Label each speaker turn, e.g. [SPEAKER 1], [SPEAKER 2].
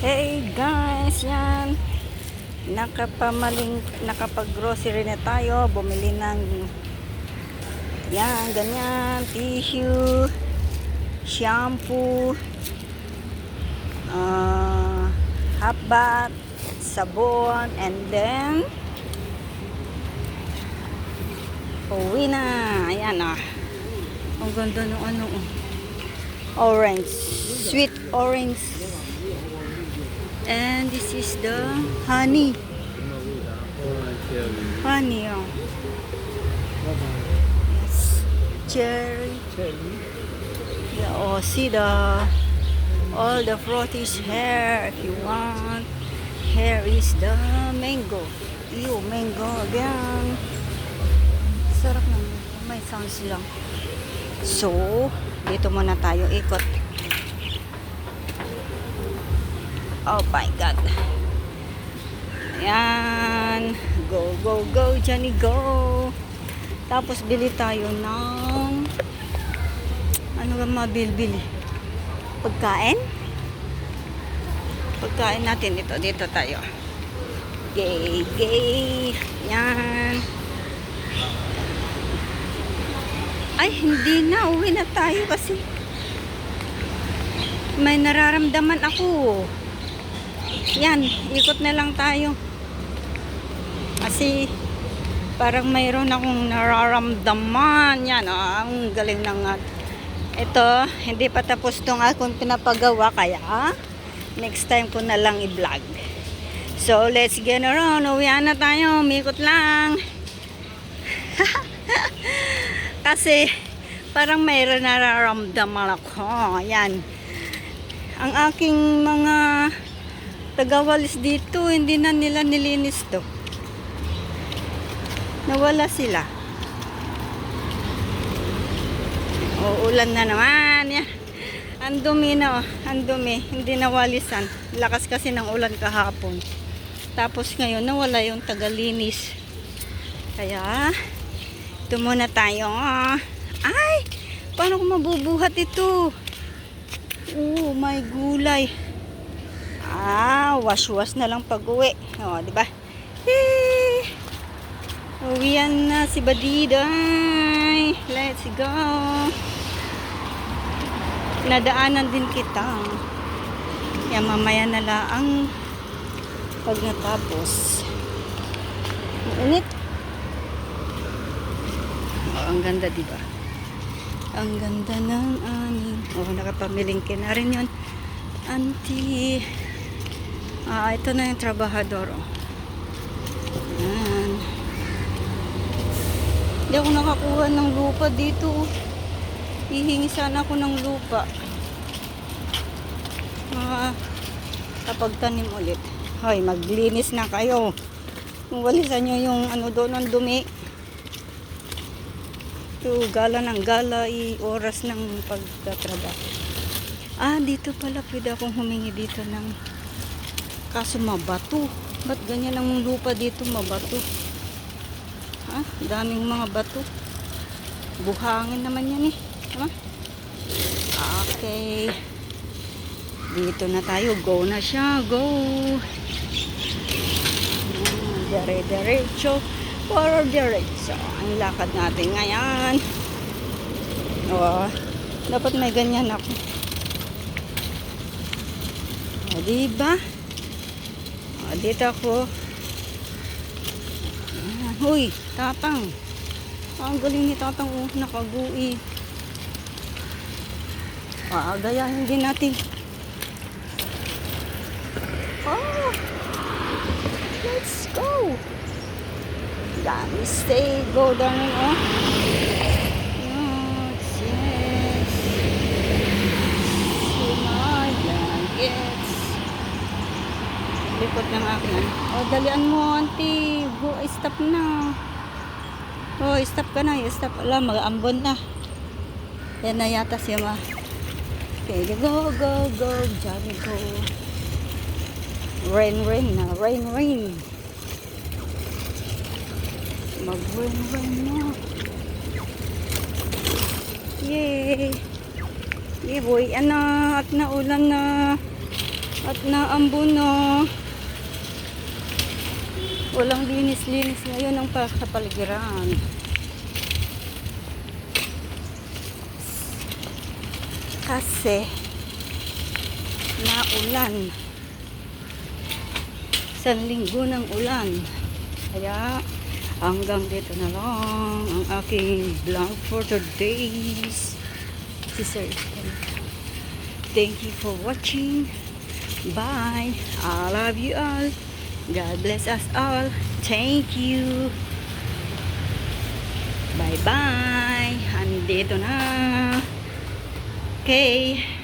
[SPEAKER 1] Hey guys, yan. Nakapag-grocery na tayo. Bumili ng yan, ganyan, tissue, shampoo, half bath, sabon, and then uwi na. Ayan ang ganda ng orange, sweet orange. And this is the honey. Honey, yes. Cherry. Yeah, see all the fruit is here. If you want, here is the mango. Ew, mango again. Sarap naman. May sounds lang. So, dito muna tayo ikot. Oh my God. Ayan. Go, go, go, Johnny, go. Tapos bili tayo ng ano ba mabili? Pagkain? Pagkain natin dito. Dito tayo. Gay, gay. Ayan. Ay, hindi na. Uwi na tayo kasi may nararamdaman ako. Yan, ikot na lang tayo. Kasi parang mayroon akong nararamdaman. Yan, ang galing ng ito, hindi pa tapos itong akong pinapagawa. Kaya, next time ko na lang i-vlog. So, let's get around. Uwian na tayo. Mikot lang. Kasi, parang mayroon nararamdaman ako. Yan. Ang aking mga tagawalis dito, hindi na nila nilinis to. Nawala sila. Uulan na naman. Yan. Ang dumi na, ang dumi. Hindi nawalisan. Lakas kasi ng ulan kahapon. Tapos ngayon, nawala yung tagalinis. Kaya, ito muna tayo. Ay! Paano ko mabubuhat ito? Oh, may gulay. Wash-wash na lang pag-uwi. O, diba? Uwian na si Badiday. Let's go. Nadaanan din kita. Kaya mamaya na lang pag natapos. Init. Ang ganda, diba? Ang ganda ng aning. Nakapamilingki na rin yun. Auntie. Ito na yung trabahador. Ayan. Hindi ako nakakuha ng lupa dito. Hihingi sana ako ng lupa. Kapag tanim ulit. Hoy, maglinis na kayo. Kung walisan nyo yung doon ng dumi. Ito, gala ng gala. Oras ng pagtatrabaho. Dito pala pwede akong humingi dito ng kaso mabato. Ba't ganyan ang lupa dito mabato? Daming mga bato. Buhangin naman yan eh. Okay. Dito na tayo. Go na siya. Go. Dire-diretso. Para diretso. Ang lakad natin ngayon. Dapat may ganyan ako. Diba? Dito ako. Huy, tatang. Ang galing ni tatang. Nakagui. Gayahin din natin. Let's go. Dami stay. Go down. Yes. Yes. Likod ng akin. Dalian mo, auntie. Go, stop na. Stop ka na. Stop. Mag-ambon na. Yan na yata siya Okay, go, go, go. Johnny, go. Rain na. Rain. Mag-rain na. Yay! Yay boy, at naulan na. At naambon na. Walang linis-linis ngayon ang kapaligiran. Kasi naulan. Isang linggo ng ulan. Kaya hanggang dito na lang ang aking vlog for today's. Sir, thank you for watching. Bye. I love you all. God bless us all. Thank you. Bye-bye. Andito na. Okay.